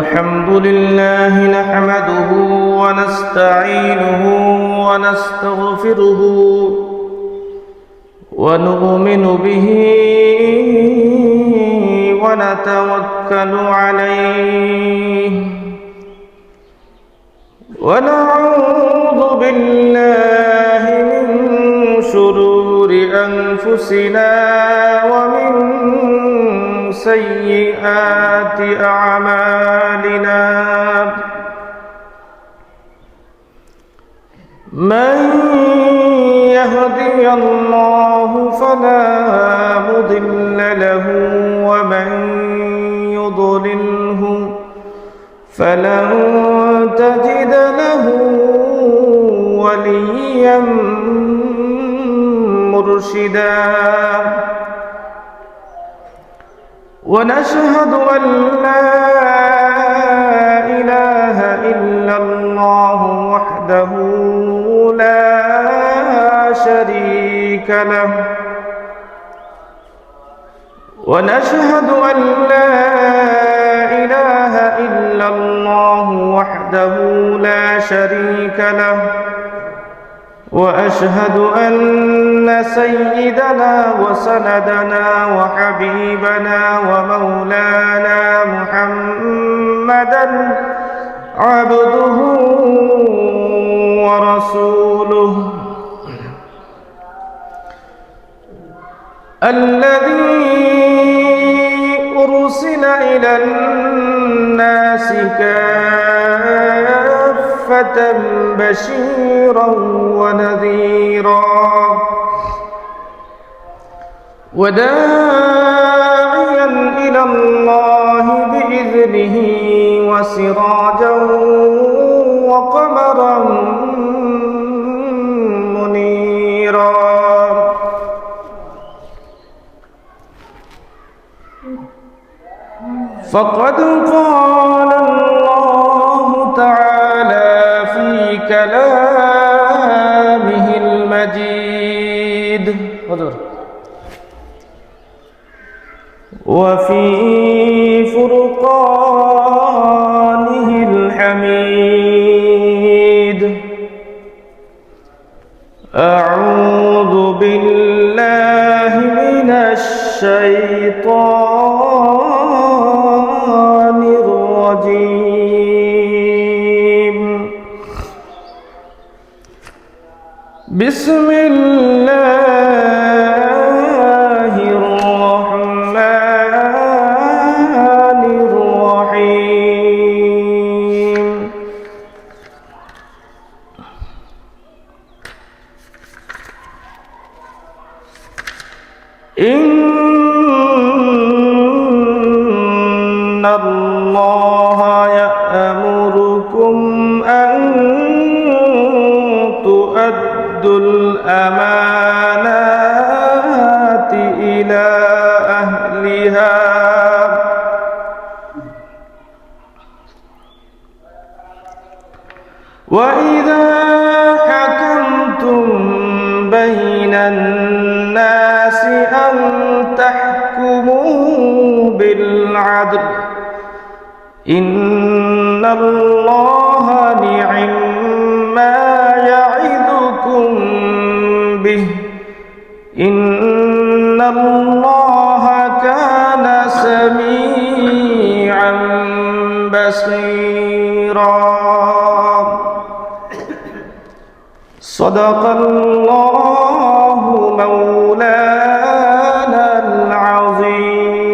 الحمد لله نحمده ونستعينه ونستغفره ونؤمن به ونتوكل عليه ونعوذ بالله من شرور أنفسنا ومن سيئات أعمالنا من يهدي الله فلا مضل له ومن يضلله فلن تجد له وليا مرشدا ونشهد أن لا إله إلا الله وحده لا شريك له ونشهد أن لا إله إلا الله وحده لا شريك له وأشهد أن سيدنا وسندنا وحبيبنا ومولانا محمدا عبده ورسوله الذي أرسل إلى الناس كافة بشيرا ونذيرا وداعيا إلى الله بإذنه وسراجا وقمرا منيرا فقد قال الله تعالى في كلامه المجيد وفي فرقانه الحميد أعوذ بالله من الشيطان الرجيم بسم الله الرحمن الرحيم إن الله يأمركم أن تؤدوا الأمانات إلى أهلها وإذا حكمتم بين الناس أن تحكموا بالعدل إن الله نعم ما يعظكم به إن الله كان سميعا بصيرا صدق الله مولانا العظيم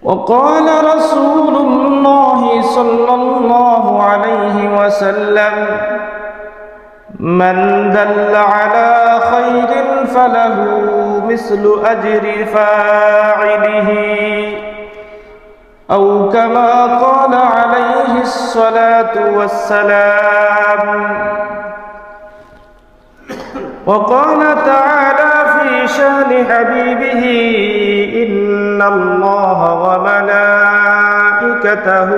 وقال رسول الله صلى الله عليه وسلم من دل على خير فله مثل أجر فاعله أو كما قال عليه الصلاة والسلام وقال تعالى في شان حبيبه إن الله وملائكته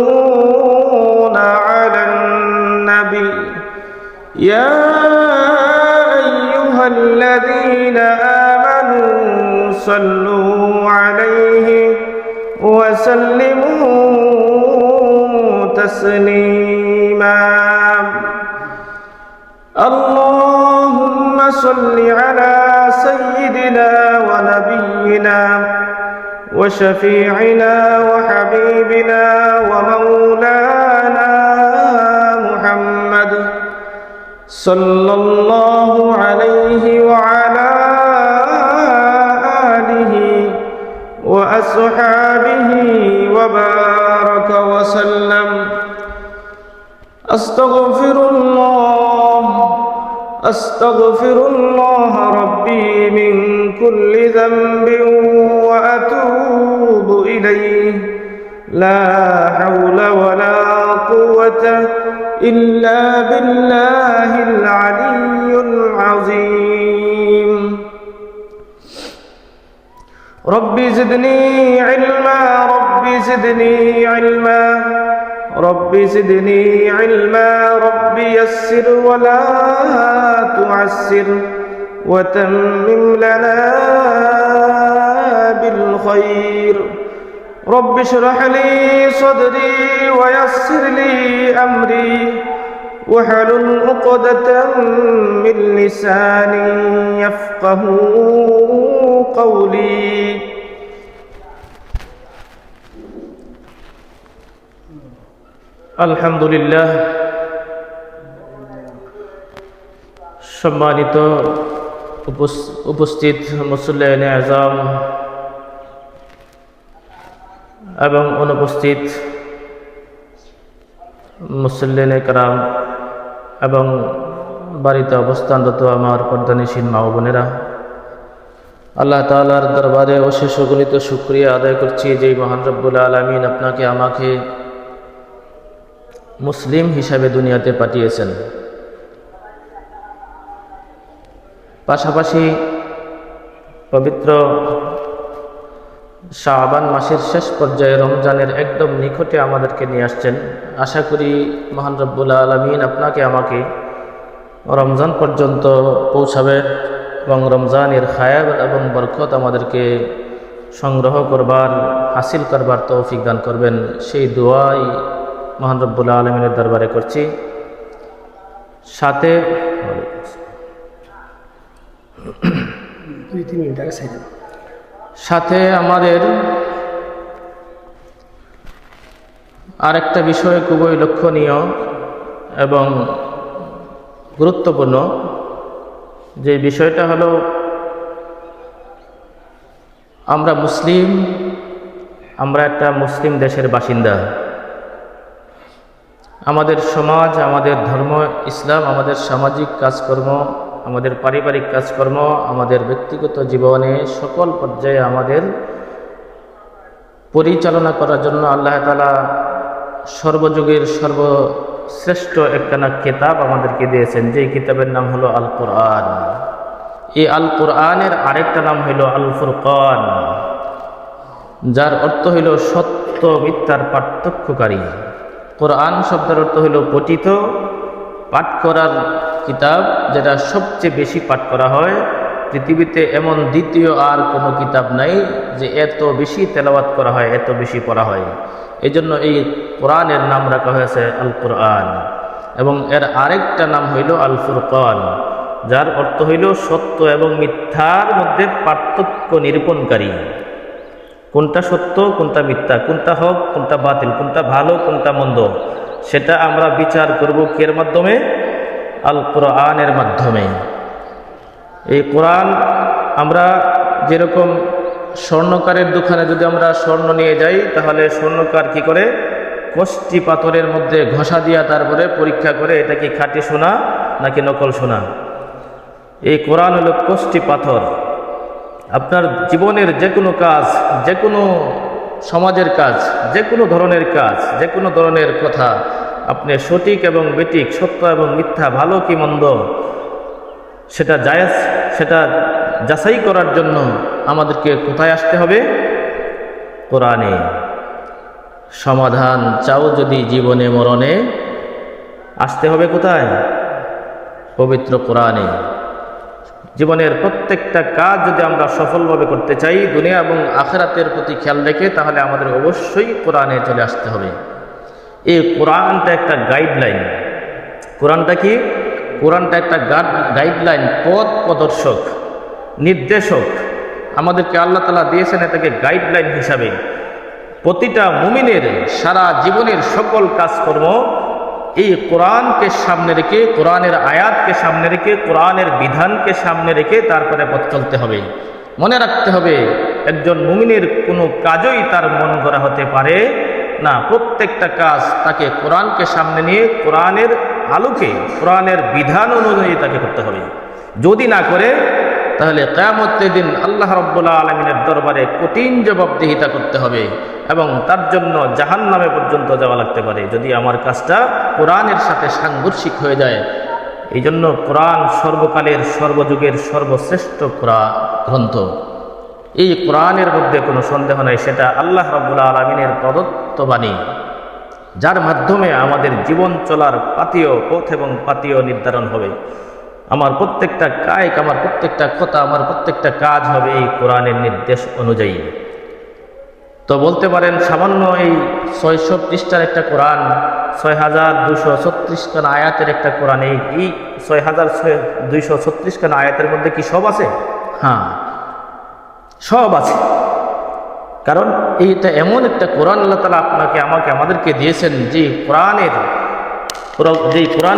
يصلون على النبي يا أيها الذين آمنوا صلوا وسلموا تسليما اللهم صل على سيدنا ونبينا وشفيعنا وحبيبنا ومولانا محمد صلى الله عليه وعلى آله وأصحابه وبارك وسلم أستغفر الله ربي من كل ذنب وأتوب إليه لا حول ولا قوة إلا بالله العلي العظيم رب زدني علما رب زدني علما رب زدني علما رب يسر ولا تعسر وتمم لنا بالخير رب اشرح لي صدري ويسر لي أمري واحلل عقدة من لساني يفقه قولي আলহামদুলিল্লাহ। সম্মানিত উপস্থিত মুসল্লিয়ানে আযম এবং অনুপস্থিত মুসল্লিয়ানে কেরাম এবং বাড়িতে অবস্থানরত আমার পর্দানিশীন মা ও বোনেরা, আল্লাহ তাআলার দরবারে অশেষ অগণিত শুকরিয়া আদায় করছি যে মহান রব্বুল আলামিন আপনাকে আমাকে মুসলিম হিসাবে দুনিয়াতে পাঠিয়েছেন। পাশাপাশি পবিত্র শাবান মাসের শেষ পর্যায়ে রমজানের একদম নিকটে আমাদেরকে নিয়ে আসছেন। আশা করি মহান রব্বুল আলামিন আপনাকে আমাকে রমজান পর্যন্ত পৌঁছাবে এবং রমজানের খায়ার এবং বরকত আমাদেরকে সংগ্রহ করবার, হাসিল করবার তৌফিক দান করবেন, সেই দোয়াই মহান রব্বুল আলামিনের দরবারে করছি। সাথে আমাদের আরেকটা বিষয় খুবই লক্ষণীয় এবং গুরুত্বপূর্ণ, যে বিষয়টা হলো আমরা মুসলিম, আমরা একটা মুসলিম দেশের বাসিন্দা। আমাদের সমাজ, আমাদের ধর্ম ইসলাম, আমাদের সামাজিক কাজকর্ম, আমাদের পারিবারিক কাজকর্ম, আমাদের ব্যক্তিগত জীবনে সকল পর্যায়ে আমাদের পরিচালনা করার জন্য আল্লাহ তাআলা সর্বযুগের সর্বশ্রেষ্ঠ একখানা কিতাব আমাদেরকে দিয়েছেন, যেই কিতাবের নাম হলো আল কোরআন। এই আল কোরআনের আরেকটা নাম হলো আল ফুরকান, যার অর্থ হইল সত্য মিথ্যার পার্থক্যকারী। কোরআন শব্দের অর্থ হইল পঠিত, পাঠ করার কিতাব, যেটা সবচেয়ে বেশি পাঠ করা হয়। পৃথিবীতে এমন দ্বিতীয় আর কোনো কিতাব নাই যে এত বেশি তেলাওয়াত করা হয়, এত বেশি পড়া হয়। এই জন্য এই কোরআনের নাম রাখা হয়েছে আল কোরআন। এবং এর আরেকটা নাম হইল আল ফুরকান, যার অর্থ হইল সত্য এবং মিথ্যার মধ্যে পার্থক্য নিরূপণকারী। কোনটা সত্য, কোনটা মিথ্যা, কোনটা হক, কোনটা বাতিল, কোনটা ভালো, কোনটা মন্দ, সেটা আমরা বিচার করব কির মাধ্যমে? আল কোরআনের মাধ্যমে। এই কোরআন আমরা যেরকম স্বর্ণকারের দোকানে যদি আমরা স্বর্ণ নিয়ে যাই, তাহলে স্বর্ণকার কি করে? কষ্টি পাথরের মধ্যে ঘষা দিয়া তারপরে পরীক্ষা করে এটা কি খাঁটি সোনা নাকি নকল সোনা। এই কোরআন হলো কষ্টি পাথর। আপনার জীবনের যে কোনো কাজ, যে কোনো সমাজের কাজ, যে কোনো ধরনের কাজ, যে কোনো ধরনের কথা, আপনি সঠিক এবং বেঠিক, সত্য এবং মিথ্যা, ভালো কি মন্দ, সেটা জায়েজ, সেটা যাচাই করার জন্য আমাদেরকে কোথায় আসতে হবে? কোরআনে। সমাধান চাও যদি জীবনে মরণে, আসতে হবে কোথায়? পবিত্র কোরআনে। জীবনের প্রত্যেকটা কাজ যদি আমরা সফলভাবে করতে চাই, দুনিয়া এবং আখিরাতের প্রতি খেয়াল রেখে, তাহলে আমাদের অবশ্যই কোরআনে চলে আসতে হবে। এই কোরআনটা একটা গাইডলাইন। কোরআনটা কি? কোরআনটা একটা গাইডলাইন, পথ প্রদর্শক, নির্দেশক। আমাদেরকে আল্লাহ তাআলা দিয়েছেন এটাকে গাইডলাইন হিসাবে। প্রতিটা মুমিনের সারা জীবনের সকল কাজকর্ম এই কোরআনকে সামনে রেখে, কোরআনের আয়াতকে সামনে রেখে, কোরআনের বিধানকে সামনে রেখে তারপরে পথ চলতে হবে। মনে রাখতে হবে, একজন মুমিনের কোনো কাজই তার মন গড়া হতে পারে না। প্রত্যেকটা কাজ তাকে কোরআনকে সামনে নিয়ে, কোরআনের আলোকে, কোরআনের বিধান অনুযায়ী তাকে করতে হবে। যদি না করে, তাহলে কিয়ামতের দিন আল্লাহ রাব্বুল আলামিনের দরবারে কঠিন জবাবদিহিতা করতে হবে এবং তার জন্য জাহান্নামে পর্যন্ত যাওয়া লাগতে পারে, যদি আমার কাজটা কোরআনের সাথে সাংঘর্ষিক হয়ে যায়। এই জন্য কোরআন সর্বকালের, সর্বযুগের সর্বশ্রেষ্ঠ গ্রন্থ। এই কোরআনের মধ্যে কোনো সন্দেহ নাই, সেটা আল্লাহ রাব্বুল আলামিনের প্রদত্ত বাণী, যার মাধ্যমে আমাদের জীবন চলার পাথেয়, পথ এবং পাথেয় নির্ধারণ হবে। আমার প্রত্যেকটা কায়িক, আমার প্রত্যেকটা কথা, আমার প্রত্যেকটা কাজ হবে এই কোরআনের নির্দেশ অনুযায়ী। তো বলতে পারেন, সামান্য এই 600 পৃষ্ঠার একটা কোরআন, 6236 খানা আয়াতের একটা কোরআন, এই 6236 খানা আয়াতের মধ্যে কি সব আছে? হ্যাঁ, সব আছে। কারণ এইটা এমন একটা কোরআন আল্লাহ তাআলা আপনাকে, আমাকে, আমাদেরকে দিয়েছেন, যে কোরআন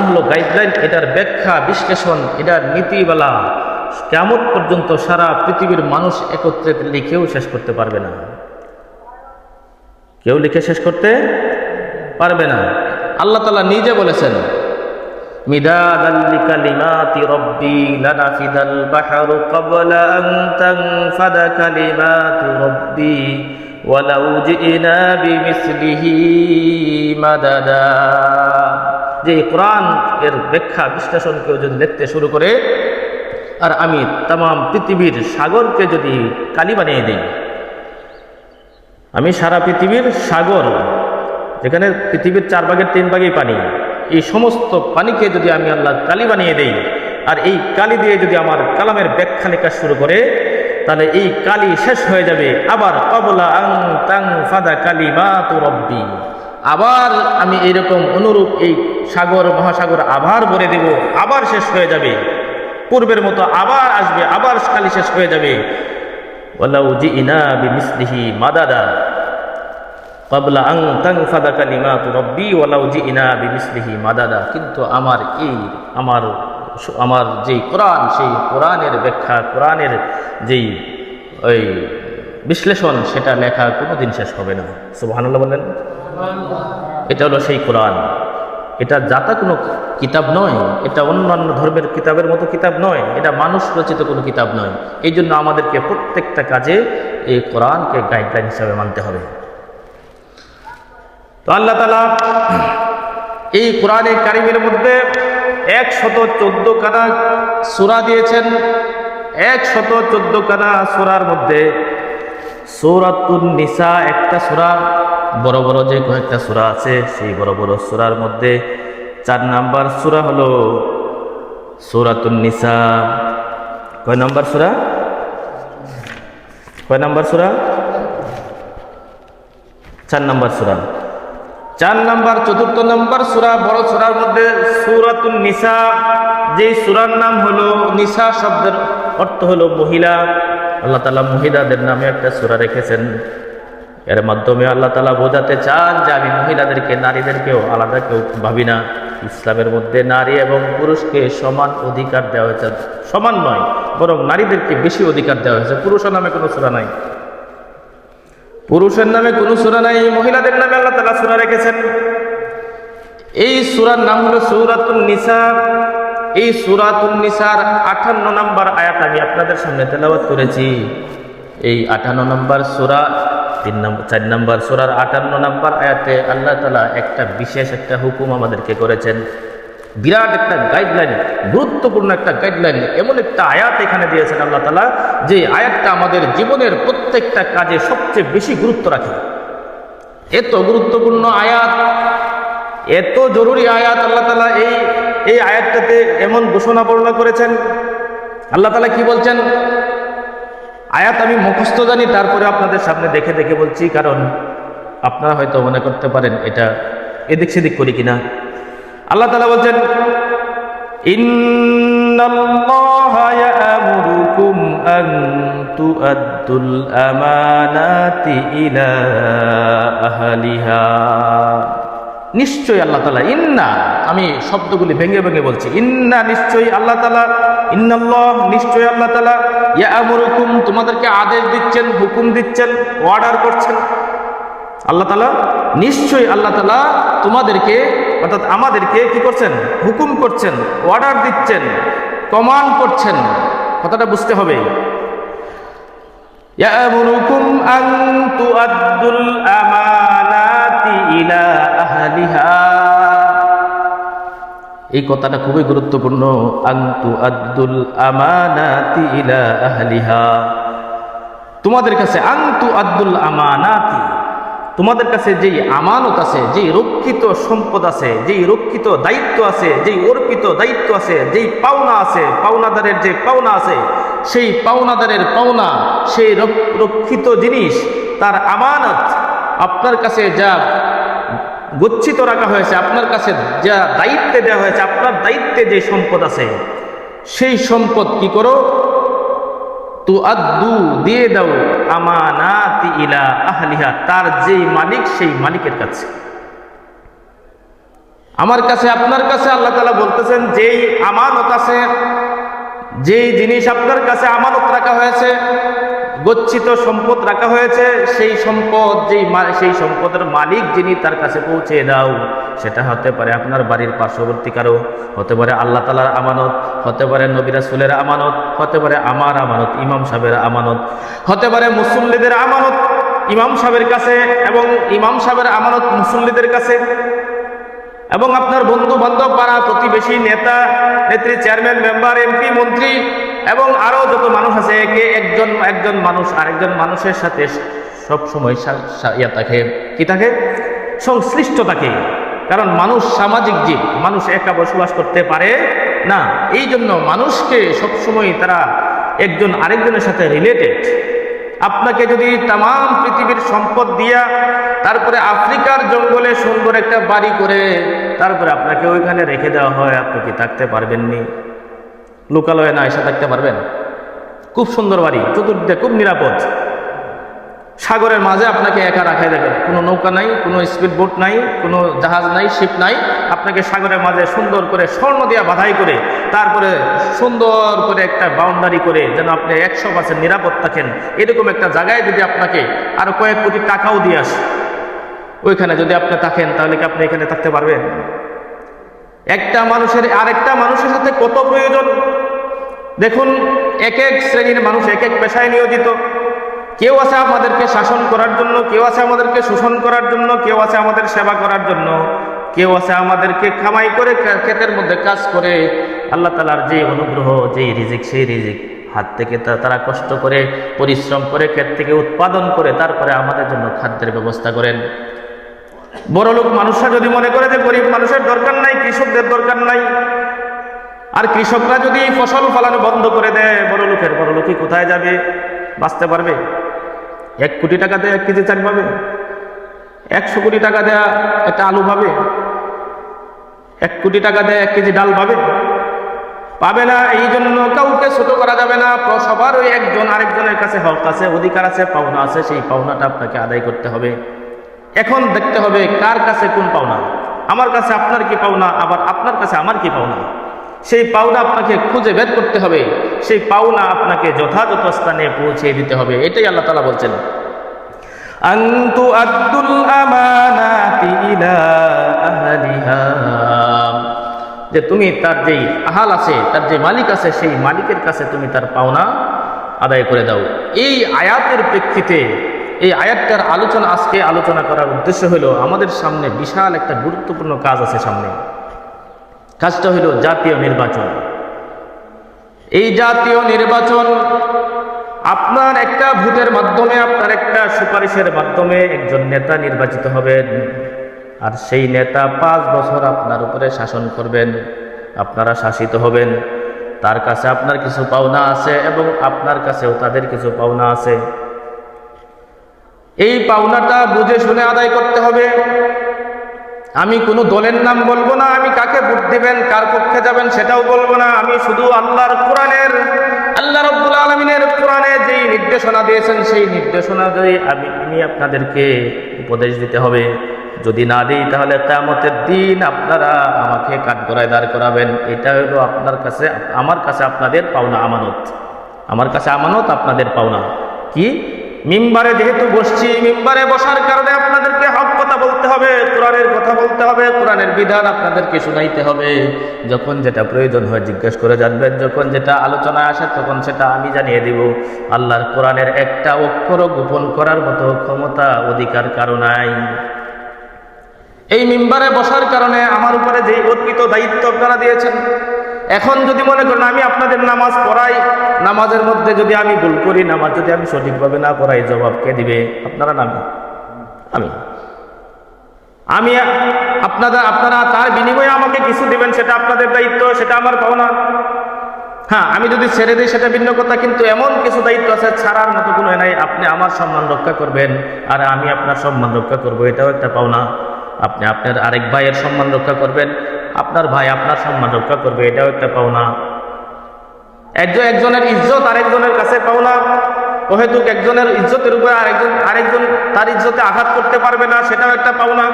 হলো গাইডলাইন। এটার ব্যাখ্যা, বিশ্লেষণ, এটার নীতিবালা কিয়ামত পর্যন্ত সারা পৃথিবীর মানুষ একত্রে লিখেও শেষ করতে পারবে না। কেউ লিখে শেষ করতে পারবে না। আল্লাহ তাআলা নিজে বলেছেন, মিদাদাল লিকালিমাতি রাব্বি লানাফিদাল বাহরু ক্বাবলা আন তানফাদা কালিমাতু রাব্বি ওয়ালাউ জিনা বিমিসলিহি মাদাদা। যে কোরআন এর ব্যাখ্যা বিশ্লেষণ কেউ যদি লিখতে শুরু করে, আর আমি তামাম পৃথিবীর সাগরকে যদি কালি বানিয়ে দিই, আমি সারা পৃথিবীর সাগর, যেখানে পৃথিবীর 4 ভাগের 3 ভাগই পানি, এই সমস্ত পানিকে যদি আমি আল্লাহ কালি বানিয়ে দেই, আর এই কালি দিয়ে যদি আমার কালামের ব্যাখ্যা লেখা শুরু করে, তাহলে এই কালি শেষ হয়ে যাবে। আবার ক্বাবলা আন তানফাদা কালিমাতু রাব্বি, আবার আমি এইরকম অনুরূপ এই সাগর, মহাসাগর আবার ভরে দেব, আবার শেষ হয়ে যাবে, পূর্বের মতো আবার আসবে, আবার কালি শেষ হয়ে যাবে। ওয়ালাউ জিনা বিমিসলিহি মাদাদা ক্বাবলা আন তানফাদা কালিমাতু রাব্বি ওয়ালাউ জিনা বিমিসলিহি মাদাদা। কিন্তু আমার যেই কোরআন, সেই কোরআনের ব্যাখ্যা, কোরআনের যেই ওই বিশ্লেষণ, সেটা লেখা কোনোদিন শেষ হবে না। সুবহানাল্লাহ বলেন। এটা হলো সেই কোরআন। এটা যাতা কোনো কিতাব নয়, এটা অন্যান্য ধর্মের কিতাবের মতো কিতাব নয়, এটা মানুষ রচিত কোনো কিতাব নয়। এই জন্য আমাদেরকে প্রত্যেকটা কাজে এই কোরআনকে গাইডলাইন হিসাবে মানতে হবে। তো আল্লাহ তাআলা এই কোরআনে কারিমের মধ্যে 114 খানা সূরা দিয়েছেন। 114 খানা সূরার মধ্যে সূরাতুন নিসা একটা সূরা, বড় বড় যে কয়েকটা সূরা আছে, সেই বড় বড় সূরার মধ্যে 4 নাম্বার সূরা হলো সূরাতুন নিসা। কয় নাম্বার সূরা? কয় নাম্বার সূরা? 4 নাম্বার সূরা। 4 নাম্বার, 4th নাম্বার সূরা, বড় সূরার মধ্যে সূরাতুন নিসা। যেই সূরার নাম হলো, নিসা শব্দের অর্থ হলো মহিলা। আল্লাহ তাআলা মহিলাদের নামে একটা সূরা রেখেছেন। এর মাধ্যমে আল্লাহ তাআলা বোঝাতে চান যে আমি মহিলাদেরকে, নারীদেরকেও আলাদা কেউ ভাবি না। ইসলামের মধ্যে নারী এবং পুরুষকে সমান অধিকার দেওয়া হয়েছে। সমান নয়, বরং নারীদেরকে বেশি অধিকার দেওয়া হয়েছে। পুরুষের নামে কোনো সূরা নাই, পুরুষের নামে কোনো সূরা নাই, মহিলাদের নামে আল্লাহ তাআলা সূরা রেখেছেন। এই সূরার নাম হলো সূরাতুন নিসা। এই সূরাতুন নিসার 58 নম্বর আয়াত আমি আপনাদের সামনে তেলাওয়াত করেছি। এই 58 নম্বর সূরা, 4 নম্বর সূরার 58 নম্বর আয়াতে আল্লাহ তাআলা একটা বিশেষ একটা হুকুম আমাদেরকে করেছেন। বিরাট একটা গাইডলাইন, গুরুত্বপূর্ণ একটা গাইডলাইন, এমন একটা আয়াত এখানে দিয়েছেন আল্লাহ তাআলা, যে আয়াতটা আমাদের জীবনের প্রত্যেকটা কাজে সবচেয়ে বেশি গুরুত্ব রাখে। এত গুরুত্বপূর্ণ আয়াত, এত জরুরি আয়াত, আল্লাহ তাআলা এই আয়াতটাতে এমন ঘোষণা বর্ণনা করেছেন আল্লাহ তাআলা কি বলছেন? আয়াত আমি মুখস্থ জানি, তারপরে আপনাদের সামনে দেখে দেখে বলছি, কারণ আপনারা হয়তো মনে করতে পারেন এটা এদিক সেদিক করি কিনা। আল্লাহ তাআলা বলছেন, ইন্নাল্লাহা ইয়া'মুরুকুম আন তু'আদ্দুল আমানাতি ইলা আহলিহা। নিশ্চয়ই আল্লাহ তাআলা, ইন্না, আমি শব্দগুলি ভেঙে ভেঙে বলছি, ইন্না নিশ্চয়ই আল্লাহ তাআলা, ইন্নাল্লাহ নিশ্চয়ই আল্লাহ তাআলা, ইয়া'মুরুকুম তোমাদেরকে আদেশ দিচ্ছেন, হুকুম দিচ্ছেন, অর্ডার করছেন। আল্লাহ তাআলা নিশ্চয়ই আল্লাহ তাআলা তোমাদেরকে অর্থাৎ আমাদেরকে কি করছেন? হুকুম করছেন, অর্ডার দিচ্ছেন, কমান্ড করছেন। কথাটা বুঝতে হবে। ইয়া'মুরুকুম আন তু'আদ্দুল আমানাতি ইলা আহলিহা। এই কথাটা খুবই গুরুত্বপূর্ণ। আন তু'আদ্দুল আমানাতি ইলা আহলিহা, তোমাদের কাছে আন তু'আদ্দুল আমানাতি, তোমাদের কাছে যেই আমানত আছে, যেই রক্ষিত সম্পদ আছে, যেই রক্ষিত দায়িত্ব আছে, যেই অর্পিত দায়িত্ব আছে, যেই পাওনা আছে, পাওনাদারের যে পাওনা আছে, সেই পাওনাদারের পাওনা, সেই রক্ষিত জিনিস, তার আমানত, আপনার কাছে যা গচ্ছিত রাখা হয়েছে, আপনার কাছে যা দায়িত্বে দেওয়া হয়েছে, আপনার দায়িত্বে যে সম্পদ আছে, সেই সম্পদ কি করো? তুআদ্দু, দিয়ে দাও, আমানাতি ইলা আহলিহা, তার যেই মালিক সেই মালিকের কাছে। আমার কাছে, আপনার কাছে আল্লাহ তাআলা বলতেছেন, যেই আমানত আছে, যেই জিনিস আপনার কাছে আমানত রাখা হয়েছে, গচ্ছিত সম্পদ রাখা হয়েছে, সেই সম্পদ সেই সম্পদের মালিক যিনি, তার কাছে পৌঁছে দাও। সেটা হতে পারে আপনার বাড়ির পার্শ্ববর্তী কারো, হতে পারে আল্লাহ তাআলার আমানত, হতে পারে নবী রাসূলের আমানত, হতে পারে আমার আমানত, ইমাম সাহেবের আমানত, হতে পারে মুসল্লিদের আমানত ইমাম সাহেবের কাছে, এবং ইমাম সাহেবের আমানত মুসল্লিদের কাছে, এবং আপনার বন্ধু বান্ধব, পাড়া প্রতিবেশী, নেতা নেত্রী, চেয়ারম্যান, মেম্বার, এমপি, মন্ত্রী, এবং আরো যত মানুষ আছে, একজন মানুষ আরেকজন মানুষের সাথে সব সময় থাকে, কি থাকে? সংশ্লিষ্ট থাকে। কারণ মানুষ সামাজিক জীব, মানুষ একা বসবাস করতে পারে না। এই জন্য মানুষকে সবসময় তারা একজন আরেকজনের সাথে রিলেটেড। আপনাকে যদি তাম পৃথিবীর সম্পদ দিয়া, তারপরে আফ্রিকার জঙ্গলে সুন্দর একটা বাড়ি করে তারপরে আপনাকে ওইখানে রেখে দেওয়া হয়, আপনি কি থাকতে পারবেননি? লোকালয়ে না এসে থাকতে পারবেন? খুব সুন্দর বাড়ি, চতুর্দিকে খুব নিরাপদ, সাগরের মাঝে আপনাকে একা রাখাই দেবেন, কোনো নৌকা নাই, কোনো স্পিড বোট নাই, কোনো জাহাজ নাই, শিপ নাই, আপনাকে সাগরের মাঝে সুন্দর করে স্বর্ণ দিয়া বাধাই করে, তারপরে সুন্দর করে একটা বাউন্ডারি করে, যেন আপনি 100% নিরাপদ থাকেন, এরকম একটা জায়গায় যদি আপনাকে আরো কয়েক কোটি টাকাও দিয়ে আসে, ওইখানে যদি আপনি থাকেন, তাহলে কি আপনি এখানে থাকতে পারবেন? একটা মানুষের আরেকটা মানুষের সাথে কত প্রয়োজন দেখুন। এক এক শ্রেণীর মানুষ এক এক পেশায় নিয়োজিত। কেউ আছে আমাদেরকে শাসন করার জন্য, কেউ আছে আমাদেরকে শোষণ করার জন্য, কেউ আছে আমাদের সেবা করার জন্য, কেউ আছে আমাদেরকে কামাই করে ক্ষেতের মধ্যে কাজ করে আল্লাহ তাআলার যে অনুগ্রহ, যেই রিজিক, সেই রিজিক হাত থেকে তারা কষ্ট করে পরিশ্রম করে ক্ষেত থেকে উৎপাদন করে তারপরে আমাদের জন্য খাদ্যের ব্যবস্থা করেন। বড় লোক মানুষরা যদি মনে করে যে গরিব মানুষের দরকার নাই, কৃষকদের দরকার নাই, আর কৃষকরা যদি ফসল ফলানো বন্ধ করে দেয়, বড় লোকই কোথায় যাবে? বাঁচতে পারবে? 1 কোটি টাকা দেয় 1 কেজি চাল পাবে? 100 কোটি টাকা দেয়া একটা আলু পাবে? 1 কোটি টাকা দেয় 1 কেজি ডাল পাবে? পাবে না। এই জন্য কাউকে ছোট করা যাবে না। সবার ওই একজন আরেকজনের কাছে হক আছে, অধিকার আছে, পাওনা আছে, সেই পাওনাটা আপনাকে আদায় করতে হবে। এখন দেখতে হবে কার কাছে কোন পাওনা। আমার কাছে আপনার কি পাওনা, আবার আপনার কাছে আমার কি পাওনা, সেই পাওনা আপনাকে খুঁজে বের করতে হবে, সেই পাওনা আপনাকে যথাযথ স্থানে পৌঁছে দিতে হবে। এটাই আল্লাহ তাআলা বলছেন, আনতু আদ্দুল আমানাতি ইলা আহলিহা, যে তুমি তার যেই আহাল আছে, তার যে মালিক আছে, সেই মালিকের কাছে তুমি তার পাওনা আদায় করে দাও। এই আয়াতের প্রেক্ষিতে, এই আয়াতটার আজকে আলোচনা করার উদ্দেশ্য হলো, আমাদের সামনে বিশাল একটা গুরুত্বপূর্ণ কাজ আছে সামনে। কাজটা হলো জাতীয় নির্বাচন। এই জাতীয় নির্বাচন আপনার একটা ভোটের মাধ্যমে, আপনার একটা সুপারিশের মাধ্যমে একজন নেতা নির্বাচিত হবেন, আর সেই নেতা 5 বছর আপনার উপরে শাসন করবেন, আপনারা শাসিত হবেন। তার কাছে আপনার কিছু পাওনা আছে এবং আপনার কাছেও তাদের কিছু পাওনা আছে। এই পাওনাটা বুঝে শুনে আদায় করতে হবে। আমি কোনো দলের নাম বলবো না, আমি কাকে ভোট দিবেন, কার পক্ষে যাবেন সেটাও বলবো না। আমি শুধু আল্লাহ রাব্বুল আলামিনের কোরআনে যেই নির্দেশনা দিয়েছেন সেই নির্দেশনা দিয়ে আমি আপনাদেরকে উপদেশ দিতে হবে। যদি না দিই তাহলে কিয়ামতের দিন আপনারা আমাকে কাঠগড়ায় দাঁড় করাবেন। এটা হলো আপনার কাছে, আমার কাছে আপনাদের পাওনা আমানত। আমার কাছে আমানত, আপনাদের পাওনা কি? মিম্বারে যেহেতু বসছি, মিম্বারে বসার কারণে আপনাদেরকে হক কথা বলতে হবে, কোরআনের কথা বলতে হবে, কোরআনের বিধান আপনাদেরকে শুনাইতে হবে। যখন যেটা প্রয়োজন হয় জিজ্ঞেস করে জানবেন, যখন যেটা আলোচনায় আসে তখন সেটা আমি জানিয়ে দিব। আল্লাহর কোরআনের একটা অক্ষরও গোপন করার মতো ক্ষমতা, অধিকার কারো নাই। এই মিম্বারে বসার কারণে আমার উপরে যে অর্পিত দায়িত্ব আপনারা দিয়েছেন, এখন যদি মনে করেন আমি আপনাদের নামাজ পড়াই, নামাজের মধ্যে যদি আমি ভুল করি, নামাজ যদি আমি সঠিকভাবে না পড়াই, জবাব কে দিবে? আপনারা না আমি আপনারা তার বিনিময়ে আমাকে কিছু দিবেন, সেটা আপনাদের দায়িত্ব, সেটা আমার পাওনা। হ্যাঁ, আমি যদি ছেড়ে দিই সেটা ভিন্ন কথা, কিন্তু এমন কিছু দায়িত্ব আছে ছাড়ার মতো কোনো নাই। আপনি আমার সম্মান রক্ষা করবেন আর আমি আপনার সম্মান রক্ষা করব, এটাও একটা পাওনা। আপনি আপনার আরেক ভাইয়ের সম্মান রক্ষা করবেন, আপনার ভাই আপনার সম্মান রক্ষা করবে, এটাও একটা পাওনা। একজনের ইজ্জত আরেকজনের কাছে পাওনা, অহেতুক একজনের ইজ্জতের উপরে আরেকজন তার ইজ্জতে আঘাত করতে পারবে না, সেটাও একটা পাওনা।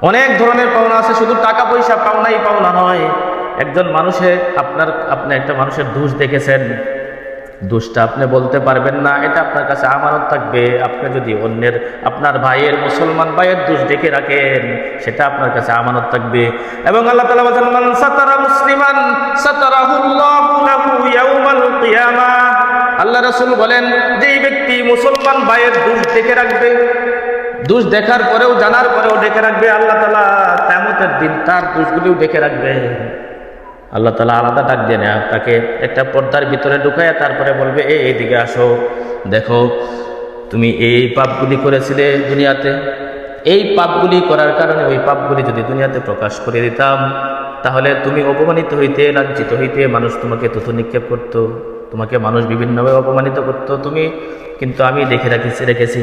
অনেক ধরনের পাওনা আছে, শুধু টাকা পয়সা পাওনাই পাওনা নয়। একজন মানুষে আপনি একটা মানুষের দোষ দেখেছেন, দোষটা আপনি বলতে পারবেন না, এটা আপনার কাছে আমানত থাকবে। আপনি যদি আপনার ভাইয়ের, মুসলমান ভাইয়ের দোষ দেখে রাখেন, সেটা আপনার কাছে আমানত থাকবে। এবং আল্লাহ তাআলা বলেন, মান সাতারা মুসলিমান সাতারাহুল্লাহু লাহু ইয়াউমাল কিয়ামাহ। আল্লাহ রাসূল বলেন, যেই ব্যক্তি মুসলমান ভাইয়ের দোষ দেখে রাখবে, দোষ দেখার পরেও, জানার পরেও দেখে রাখবে, আল্লাহ তাআলা কিয়ামতের দিন তার দোষগুলিও দেখে রাখবে। আল্লাহ তাআলা আলাদা ডাক দেন, তাকে একটা পর্দার ভিতরে ঢুকায় তারপরে বলবে, এইদিকে আসো, দেখো তুমি এই পাপগুলি করেছিলে দুনিয়াতে, এই পাপগুলি করার কারণে ওই পাপগুলি যদি দুনিয়াতে প্রকাশ করে দিতাম তাহলে তুমি অপমানিত হইতে, লাজ্জিত হইতে, মানুষ তোমাকে থুতু নিক্ষেপ করত, তোমাকে মানুষ বিভিন্নভাবে অপমানিত করত, কিন্তু আমি দেখে রেখেছি।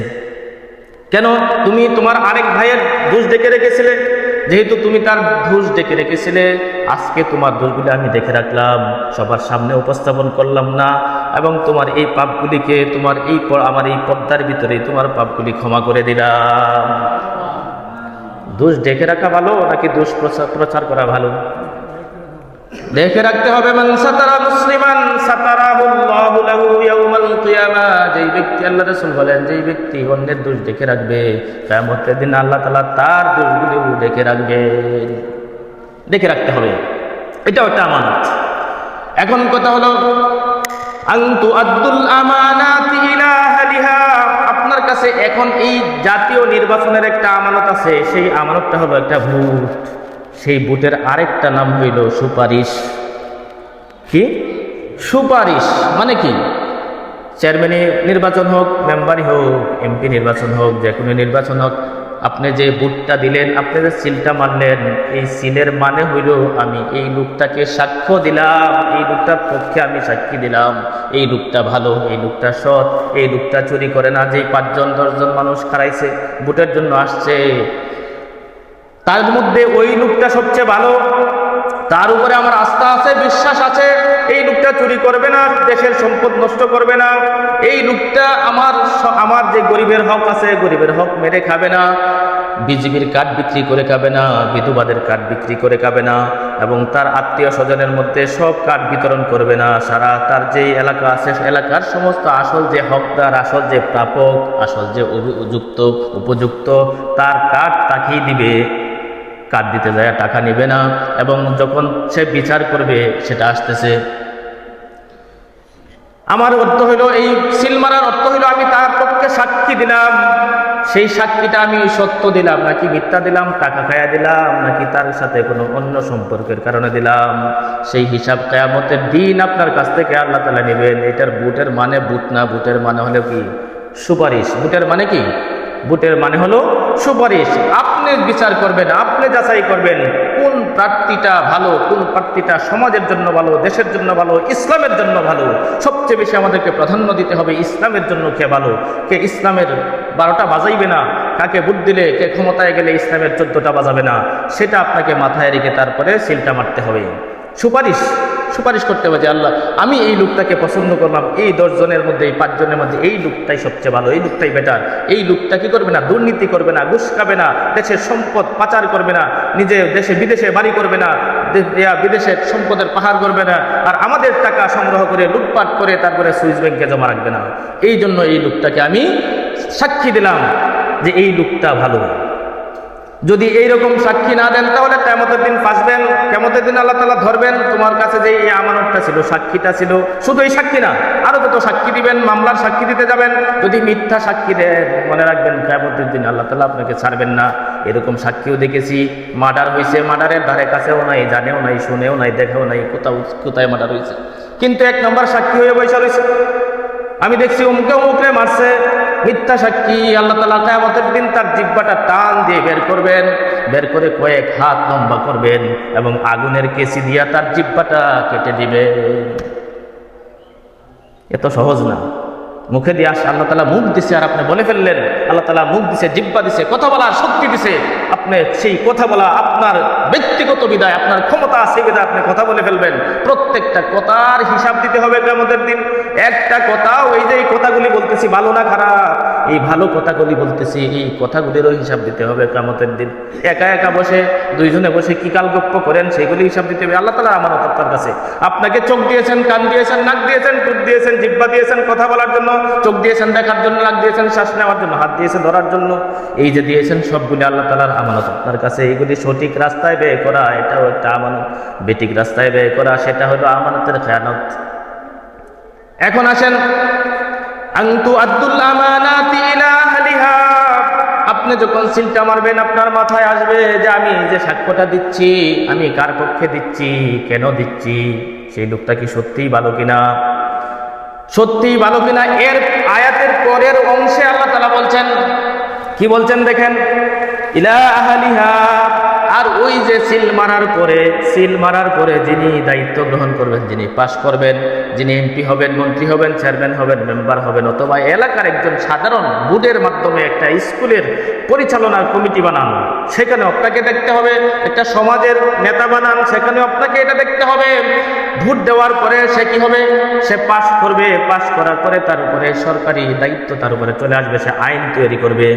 কেন? তুমি তোমার আরেক ভাইয়ের দোষ দেখে রেখেছিলে, যেহেতু তুমি তার দোষ দেখে রেখেছিলে, আজকে তোমার দোষগুলি আমি দেখে রাখলাম, সবার সামনে উপস্থাপন করলাম না, এবং তোমার এই পাপগুলিকে আমার এই পর্দার ভিতরে তোমার পাপগুলি ক্ষমা করে দিলাম। দোষ দেখে রাখা ভালো নাকি দোষ প্রচার করা ভালো? দেখে রাখতে হবে। মান সাতারা মুসলিমান সাতারাহুল্লাহু লাহু ইয়াউমাল কিয়ামাহ। যেই ব্যক্তি, আল্লাহ রাসূল বলেন, যেই ব্যক্তি অন্যের দোষ দেখে রাখবে, কিয়ামতের দিন আল্লাহ তাআলা তার দোষগুলো দেখে রাখবেন। দেখে রাখতে হবে, এটাও একটা আমানত। এখন কথা হলো, আনতু আদ্দুল আমানাতি ইলা আহলিহা। আপনার কাছে এখন এই জাতীয় নির্বাচনের একটা আমানত আছে, সেই আমানতটা হলো একটা ভোট। সেই ভোটের আরেকটা নাম হইল সুপারিশ। কি সুপারিশ মানে কি? চেয়ারম্যান নির্বাচন হোক, মেম্বারই হোক, এমপি নির্বাচন হোক, যে কোনো নির্বাচন হোক, আপনি যে ভোটটা দিলেন, আপনি যে সিলটা মারলেন, এই সিলের মানে হইল আমি এই লোকটাকে সাক্ষ্য দিলাম, এই লোকটার পক্ষে আমি সাক্ষী দিলাম, এই লোকটা ভালো, এই লোকটা সৎ, এই লোকটা চুরি করে না। যেই 5জন 10জন মানুষ খাড়াইছে ভোটের জন্য আসছে, তার মধ্যে ওই লোকটা সবচেয়ে ভালো, তার উপরে আমার আস্থা আছে, বিশ্বাস আছে, এই লোকটা চুরি করবে না, দেশের সম্পদ নষ্ট করবে না, এই লোকটা আমার যে গরিবের হক আছে, গরিবের হক মেরে খাবে না, বিজেপির কার্ড বিক্রি করে খাবে না, বিধবাদের কার্ড বিক্রি করে খাবে না, এবং তার আত্মীয় স্বজনের মধ্যে সব কার্ড বিতরণ করবে না। সারা তার যে এলাকা আছে, এলাকার সমস্ত আসল যে হকদার, আসল যে প্রাপক, আসল যে উপযুক্ত, তার কার্ড তাকেই দিবে। কার্ড দিতে যায় টাকা নেবে না, এবং যখন সে বিচার করবে সেটা আসতেছে। আমার অর্থ হইল, এই সিল মারার অর্থ হইল আমি তার পক্ষে সাক্ষী দিলাম। সেই সাক্ষীটা আমি সত্য দিলাম নাকি মিথ্যা দিলাম, টাকা খায়া দিলাম নাকি তার সাথে কোনো অন্য সম্পর্কের কারণে দিলাম, সেই হিসাব কিয়ামতের দিন আপনার কাছ থেকে আল্লাহ তাআলা নেবেন। এটার বুটের মানে বুট না, বুটের মানে হলো কি সুপারিশ। বুটের মানে কি? বুটের মানে হলো সুপারিশ। আপনি বিচার করবেন, আপনি যাচাই করবেন প্রার্থীটা ভালো, কোন প্রার্থীটা সমাজের জন্য ভালো, দেশের জন্য ভালো, ইসলামের জন্য ভালো। সবচেয়ে বেশি আমাদেরকে প্রাধান্য দিতে হবে ইসলামের জন্য কে ভালো, কে ইসলামের 12টা বাজাইবে না, কাকে ভোট দিলে, কে ক্ষমতায় গেলে ইসলামের 14টা বাজাবে না, সেটা আপনাকে মাথায় রেখে তারপরে সিলটা মারতে হবে। সুপারিশ করতে হবে যে আল্লাহ, আমি এই লোকটাকে পছন্দ করলাম, এই 10 জনের মধ্যে, এই 5 জনের মধ্যে এই লোকটাই সবচেয়ে ভালো, এই লোকটাই বেটার। এই লোকটা কি করবে না, দুর্নীতি করবে না, ঘুষ খাবে না, দেশের সম্পদ পাচার করবে না, নিজে দেশে বিদেশে বাড়ি করবে না, বিদেশের সম্পদের পাহাড় করবে না, আর আমাদের টাকা সংগ্রহ করে লুটপাট করে তারপরে সুইস ব্যাংকে জমা রাখবে না। এই জন্য এই লোকটাকে আমি সাক্ষী দিলাম যে এই লোকটা ভালো। যদি এইরকম সাক্ষী না দেন তাহলে কিয়ামতের দিন ফাঁসবেন। কিয়ামতের দিন আল্লাহ তাআলা ধরবেন, তোমার কাছে যে এই আমানতটা ছিল, সাক্ষীটা ছিল, শুধু এই সাক্ষী না, আরো যত সাক্ষী দিবেন, মামলার সাক্ষী দিতে যাবেন, যদি মিথ্যা সাক্ষী দেন, মনে রাখবেন কিয়ামতের দিন আল্লাহ তাআলা আপনাকে ছাড়বেন না। এরকম সাক্ষীও দেখেছি, মার্ডার হয়েছে, মার্ডারের ধারে কাছেও নাই, জানেও নাই, শুনেও নাই, দেখেও নাই, কোথায় মার্ডার হয়েছে, কিন্তু 1 নম্বর সাক্ষী হয়ে বসে রয়েছে। আমি দেখছি অমুকে মারছে, মিথ্যা সাক্ষী। আল্লাহ তাআলা কিয়ামতের দিন তার জিহ্বাটা টান দিয়ে বের করবেন, বের করে কয়েক হাত লম্বা করবেন এবং আগুনের কেসি দিয়া তার জিহ্বাটা কেটে দিবেন। এত সহজ না, মুখে দিয়ে আসে, আল্লাহ তাআলা মুখ দিছে আর আপনি বলে ফেললেন। আল্লাহ তাআলা মুখ দিছে, জিহ্বা দিছে, কথা বলার শক্তি দিছে, আপনি সেই কথা বলা আপনার ব্যক্তিগত বিদায়, আপনার ক্ষমতা আছে বিদায় আপনি কথা বলে ফেলবেন। প্রত্যেকটা কথার হিসাব দিতে হবে কিয়ামতের দিন। একটা কথা, ওই যে এই কথাগুলি বলতেছি ভালো না খারাপ, এই ভালো কথাগুলি বলতেছি, এই কথাগুলিরও হিসাব দিতে হবে কিয়ামতের দিন। একা একা বসে, 2 জনে বসে কি কালগপ্প করেন সেগুলি হিসাব দিতে হবে। আল্লাহ তাআলা আমানত আপনার কাছে। আপনাকে চোখ দিয়েছেন, কান দিয়েছেন, নাক দিয়েছেন, ঠোঁট দিয়েছেন, জিহ্বা দিয়েছেন কথা বলার জন্য, চোখ দিয়েছেন দেখার জন্য, নাক দিয়েছেন শ্বাস নেওয়ার জন্য, হাত দিয়েছেন ধরার জন্য। এই যে দিয়েছেন সবগুলি আল্লাহ তাআলার আমানত আপনার কাছে। এইগুলি সঠিক রাস্তায় ব্যয় করা, এটাও একটা আমানত। বেঠিক রাস্তায় ব্যয় করা, সেটা হলো আমানতের খেয়ানত। এখন আসেন, আনতু আদ্দুল আমানাতি ইলা আহলিহা। আপনি যখন সিলটা মারবেন, আপনার মাথায় আসবে যে আমি যে সাক্ষ্যটা দিচ্ছি, আমি কার পক্ষে দিচ্ছি, কেন দিচ্ছি, সেই লোকটা কি সত্যিই ভালো কিনা, সত্যিই ভালো কিনা। এর আয়াতের পরের অংশে আল্লাহ তাআলা বলছেন, কি বলছেন দেখেন, ইলা আহলিহা। আর ওই যে সিল মারার পরে যিনি দায়িত্ব গ্রহণ করবেন, যিনি পাশ করবেন, যিনি এমপি হবেন, মন্ত্রী হবেন, চেয়ারম্যান হবেন, মেম্বার হবেন, অথবা এলাকার একজন সাধারণ বোর্ডের মাধ্যমে একটা স্কুলের পরিচালনার কমিটি বানান, সেখানে আপনাকে দেখতে হবে। একটা সমাজের নেতা বানান, সেখানে আপনাকে এটা দেখতে হবে। ভোট দেওয়ার পরে সে কি হবে, সে পাশ করবে, পাশ করার পরে তার উপরে সরকারি দায়িত্ব তার উপরে চলে আসবে, সে আইন তৈরি করবে।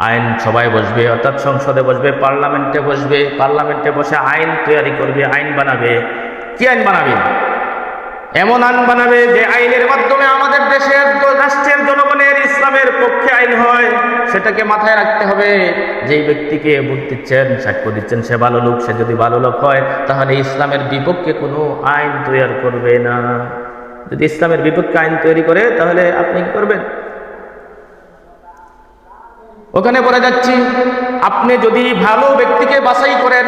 আইন সবাই বসবে, অর্থাৎ সংসদে বসবে, পার্লামেন্টে বসবে, পার্লামেন্টে বসে আইন তৈরি করবে, আইন বানাবে। কি আইন বানাবে? এমন আইন বানাবে যে আইনের মাধ্যমে আমাদের দেশের, রাষ্ট্রের জনগণের ইসলামের পক্ষে আইন হয়। সেটাকে মাথায় রাখতে হবে। যেই ব্যক্তিকে ভোট দিচ্ছেন, সাক্ষ্য দিচ্ছেন, সে ভালো লোক। সে যদি ভালো লোক হয় তাহলে ইসলামের বিপক্ষে কোনো আইন তৈরি করবে না। যদি ইসলামের বিপক্ষে আইন তৈরি করে তাহলে আপনি কি করবেন? ওখানে বলে যাচ্ছি, আপনি যদি ভালো ব্যক্তিকে বাছাই করেন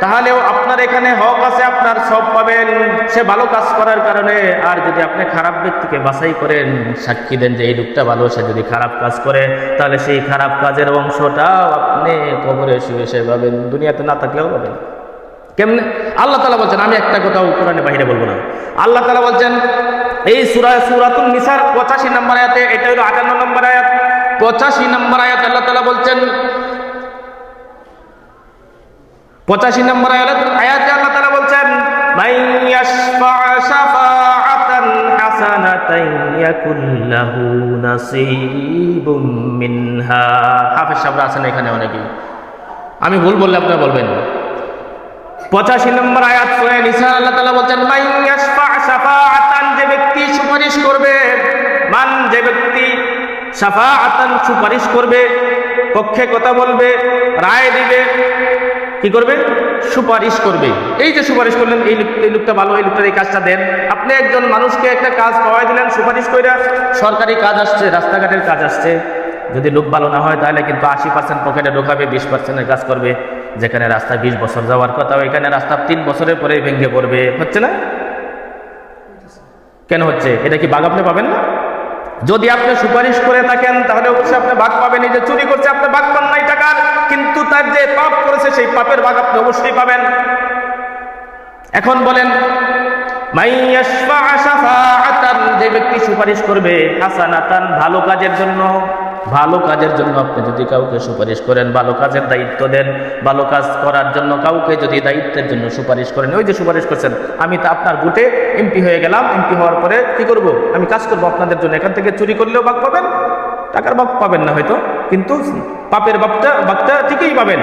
তাহলেও আপনার এখানে হক আছে, আপনার সব পাবেন সে ভালো কাজ করার কারণে। আর যদি আপনি খারাপ ব্যক্তিকে বাছাই করেন, সাক্ষী দেন যে এই লোকটা ভালো, সে যদি খারাপ কাজ করে তাহলে সেই খারাপ কাজের অংশটাও আপনি কবরে শুয়ে পাবেন, দুনিয়াতে না থাকলেও পাবেন। কেমনে? আল্লাহ তাআলা বলছেন, আমি একটা কথাও কোরআনে বাইরে বলবো না। আল্লাহ তাআলা বলছেন এই সূরাতুন নিসার 85 নম্বর আয়াতে, এটা হলো 58 নম্বর আয়াত, 85 নম্বর আয়াত আল্লাহ তাআলা বলছেন, 85 নম্বর আয়াতে আল্লাহ তাআলা বলছেন, মান ইয়াশফা শাফাআতান হাসানাতান ইয়াকুল লাহু নাসীবুম মিনহা। হাফেজ সাহেবরা আছেন এখানে অনেকেই, আমি ভুল বললে আপনারা বলবেন। 85 নম্বর আয়াত সূরা নিসা আল্লাহ তাআলা বলছেন, মান ইয়াশফা শাফাআতান, যে ব্যক্তি সুপারিশ করবে, মান যে ব্যক্তি শাফাআতান সুপারিশ করবে, পক্ষে কথা বলবে, রায় দিবে, কি করবে? সুপারিশ করবে। এই যে সুপারিশ করলেন, এই লোকটা ভালো, এই লোকটার এই কাজটা দেন। আপনি একজন মানুষকে একটা কাজ পাওয়াই দিলেন সুপারিশ কইরা, সরকারি কাজ আসছে, রাস্তাঘাটের কাজ আসছে। যদি লোক ভালো না হয় তাহলে কিন্তু 80% পকেটে ঢোকাবে, 20%-এর কাজ করবে। যেখানে রাস্তা 20 বছর যাওয়ার কথা, ওইখানে রাস্তা 3 বছরের পরে ভেঙে পড়বে। হচ্ছে না? কেন হচ্ছে? এটা কি বাগ আপনি পাবেন না? যদি আপনি সুপারিশ করে থাকেন তাহলে অবশ্যই আপনি ভাগ পাবেন। এই যে চুরি করছে আপনি ভাগ পান নাই টাকার, কিন্তু তার যে পাপ করেছে সেই পাপের ভাগ আপনি অবশ্যই পাবেন। এখন বলেন, মাইয়াশফা শাফাআতান, যে ব্যক্তি সুপারিশ করবে হাসানাতান, ভালো কাজের জন্য, ভালো কাজের জন্য আপনি যদি কাউকে সুপারিশ করেন, ভালো কাজের দায়িত্ব দেন, ভালো কাজ করার জন্য কাউকে যদি দায়িত্বের জন্য সুপারিশ করেন, ওই যে সুপারিশ করছেন, আমি তো আপনার ভোটে এমপি হয়ে গেলাম, এমপি হওয়ার পরে কি করব, আমি কাজ করব আপনাদের জন্য, এখান থেকে চুরি করলেও ভাগ পাবেন, টাকার ভাগ পাবেন না হয়তো, কিন্তু পাপের ভাগটা ঠিকই পাবেন।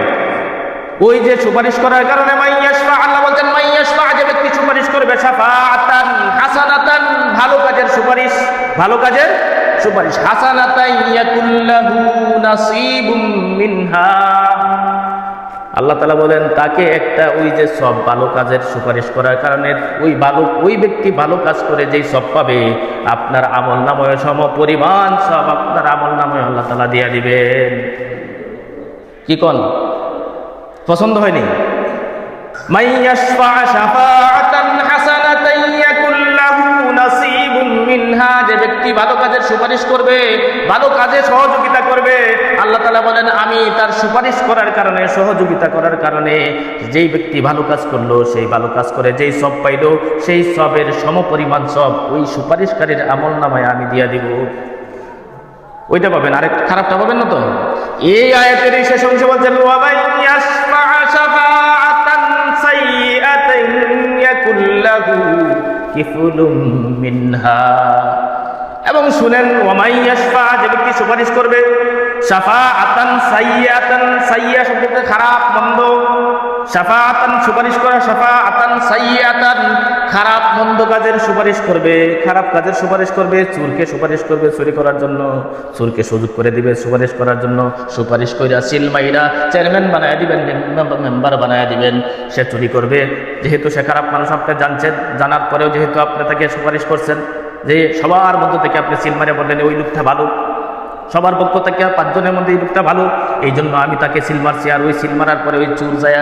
ওই যে সুপারিশ করার কারণে মাইয়াশফা, আল্লাহ বলছেন মাইয়াশফা, যে ব্যক্তি সুপারিশ করবে শাফাআতান হাসানাতান, ভালো কাজের সুপারিশ, ভালো কাজের সুপারিশ, হাসানাতান ইয়াকুল্লাহু নাসিবুম মিনহা, আল্লাহ তাআলা বলেন তাকে একটা, ওই যে সব ভালো কাজের সুপারিশ করার কারণে ওই ব্যক্তি ভালো কাজ করে যেই সব পাবে, আপনার আমলনামায় সম পরিমাণ সব আপনার আমলনামায় আল্লাহ তাআলা দিয়ে দিবেন। কি কোন পছন্দ হয়নি? মাইয়াশফা শাফাআতান হাসানাতান ইয়াকুল্লাহু নাসিবুম মিনহা, যে ব্যক্তি ভালো কাজের সুপারিশ করবে, ভালো কাজে সহযোগিতা করবে, আল্লাহ তাআলা বলেন আমি তার সুপারিশ করার কারণে, সহযোগিতা করার কারণে, যেই ব্যক্তি ভালো কাজ করলো, সেই ভালো কাজ করে যেই সব পাইলো, সেই সবের সমপরিমাণ সব ওই সুপারিশকারীর আমলনামায় আমি দিয়া দিব। ওইটা পাবেন, আরেক খারাপটা পাবেন না তো। এই আয়াতের শেষ অংশে বলছেন ওয়া মাইয়াশফা শাফাআতান সাইয়্যাতান ইয়াকুল্লাহু কিফলুম মিনহা, এবং শুনেন ওয়া মাইয়াশফা, যে ব্যক্তি সুপারিশ করবে শাফাআতান সাইয়্যাতান, সাইয়্যা শব্দটা খারাপ মন্দ, শাফাআতান সুপারিশ করা, শাফাআতান সাইয়্যাতান খারাপ মন্দ কাজের সুপারিশ করবে, খারাপ কাজের সুপারিশ করবে, চুরকে সুপারিশ করবে চুরি করার জন্য, চুরকে সুযোগ করে দিবে সুপারিশ করার জন্য, সুপারিশ কইরা সিলমাইরা চেয়ারম্যান বানায় দিবেন, মেম্বার বানায় দিবেন, সে চুরি করবে। যেহেতু সে খারাপ মানুষ, আপনি জানছেন, জানার পরেও যেহেতু আপনি তাকে সুপারিশ করছেন, যে সবার মধ্য থেকে আপনি সিলমারে বললেন ওই লোকটা ভালো, সবার পক্ষ থেকে 5 জনের মধ্যে এই লোকটা ভালো, এই জন্য আমি তাকে সিল মারছি। আর ওই সিল মারার পরে ওই চুর যায়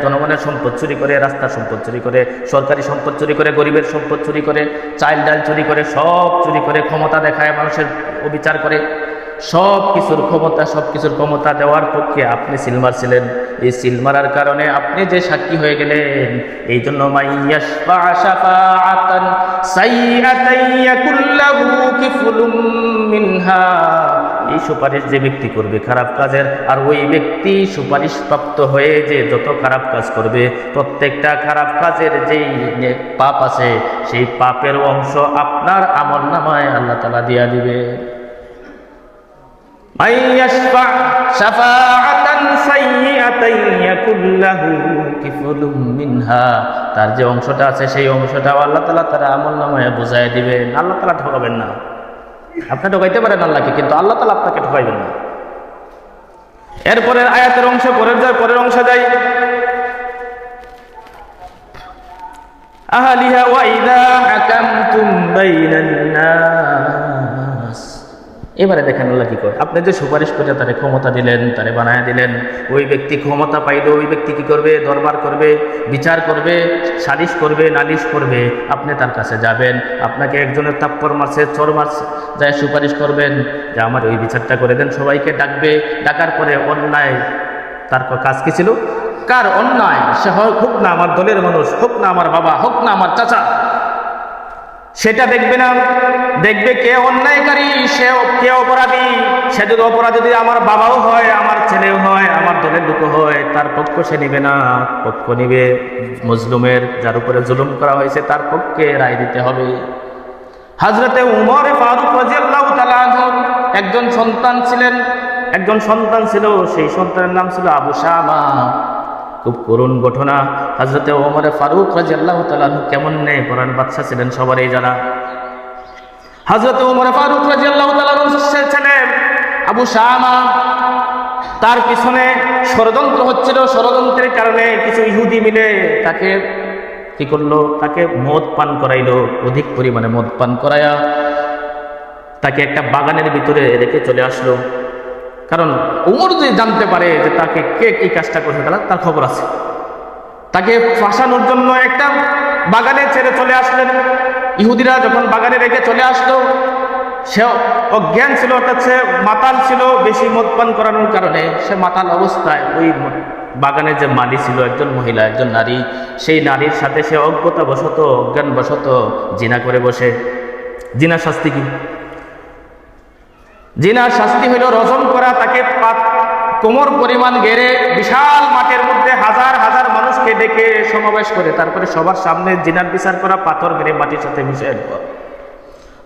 জনগণের সম্পদ চুরি করে, রাস্তার সম্পদ চুরি করে, সরকারি সম্পদ চুরি করে, গরিবের সম্পদ চুরি করে, চাল ডাল চুরি করে, সব চুরি করে, ক্ষমতা দেখায়, মানুষের অবিচার করে, সব কিছুর ক্ষমতা দেওয়ার পক্ষে আপনি সিল মারছিলেন। এই সিল মারার কারণে আপনি যে সাক্ষী হয়ে গেলেন, এই জন্য মাইয়াশফা শাফাআতান সাইয়্যাতান ইয়াকুল্লাহু কিফলুম মিনহা, এই সুপারিশ যে ব্যক্তি করবে খারাপ কাজের, আর ওই ব্যক্তি সুপারিশ প্রাপ্ত হয়ে যে যত খারাপ কাজ করবে, প্রত্যেকটা খারাপ কাজের যেই পাপ আছে, সেই পাপের অংশ আপনার আমলনামায় আল্লাহ তাআলা দিয়া দিবে। মাইয়াশফা শাফাআতান সাইয়্যাতান ইয়াকুল্লাহু কিফলুম মিনহা, তার যে অংশটা আছে সেই অংশটাও আল্লাহ তাআলা তার আমলনামায় বুঝায় দিবেন। আল্লাহ তাআলা ঠকাবেন না, আপনি ঠকাইতে পারেন আল্লাহকে, কিন্তু আল্লাহ তাআলা আপনাকে ঠকাইবেন না। এরপরের আয়াতের অংশ, পরের অংশে যাই, আহলিহা ওয়া ইযা হাকামতুম বাইনান নাস, এবারে দেখেন আল্লাহ কি করে, আপনি যে সুপারিশ করে তারে ক্ষমতা দিলেন, তারে বানায় দিলেন, ওই ব্যক্তি ক্ষমতা পাইল, ওই ব্যক্তি কি করবে, দরবার করবে, বিচার করবে, সালিশ করবে, নালিশ করবে, আপনি তার কাছে যাবেন, আপনাকে একজনের থাপ্পড় মারছে, চোর মারছে, যায় সুপারিশ করবেন যে আমার ওই বিচারটা করে দেন, সবাইকে ডাকবে, ডাকার পরে অন্যায়, তার কাজ কি ছিল, কার অন্যায়, সে হোক না আমার দলের মানুষ, হোক না আমার বাবা, হোক না আমার চাচা, সেটা দেখবে না, দেখবে কে অন্যায়কারী, কে অপরাধী। সে যদি অপরাধী যদি আমার বাবাও হয়, আমার ছেলেও হয়, আমার দলের লোক হয়, তার পক্ষ সে নিবে না, পক্ষ নিবে মজলুমের, যার উপরে জুলুম করা হয়েছে তার পক্ষে রায় দিতে হবে। হযরতে উমর ফারুক রাদিয়াল্লাহু তাআলা আনহু একজন সন্তান ছিল, সেই সন্তানের নাম ছিল আবু শামা। খুব করুণ ঘটনা। হযরতে ওমর ফারুক রাদিয়াল্লাহু তাআলা কেমন নেপরাণ বাদশা ছিলেন সবারই জানা। হযরতে ওমর ফারুক রাদিয়াল্লাহু তাআলা ছেলে আবু শামা, তার পিছনে ষড়যন্ত্র হচ্ছিল। ষড়যন্ত্রের কারণে কিছু ইহুদি মিলে তাকে কি করলো, তাকে মদ পান করাইলো, অধিক পরিমাণে মদ পান করায়া তাকে একটা বাগানের ভিতরে রেখে চলে আসলো। কারণ ওমর যদি জানতে পারে যে তাকে কে এই কাজটা করছে, তার খবর আছে, তাকে ফাঁসানোর জন্য একটা বাগানে ছেড়ে চলে আসলেন। ইহুদিরা যখন বাগানে রেখে চলে আসলো, সে অজ্ঞান ছিল, অর্থাৎ সে মাতাল ছিল বেশি মদ পান করানোর কারণে। সে মাতাল অবস্থায় ওই বাগানে যে মালি ছিল, একজন মহিলা, একজন নারী, সেই নারীর সাথে সে অজ্ঞতাবশত, অজ্ঞানবশত জিনা করে বসে। জিনা শাস্তি কি? জিনার শাস্তি হইল রজম করা, তাকে কোমর পরিমাণ গেড়ে বিশাল মাঠের মধ্যে হাজার হাজার মানুষকে ডেকে সমাবেশ করে তারপরে সবার সামনে জিনার বিচার করা, পাথর মেরে মাটির সাথে মিশিয়ে দেওয়া।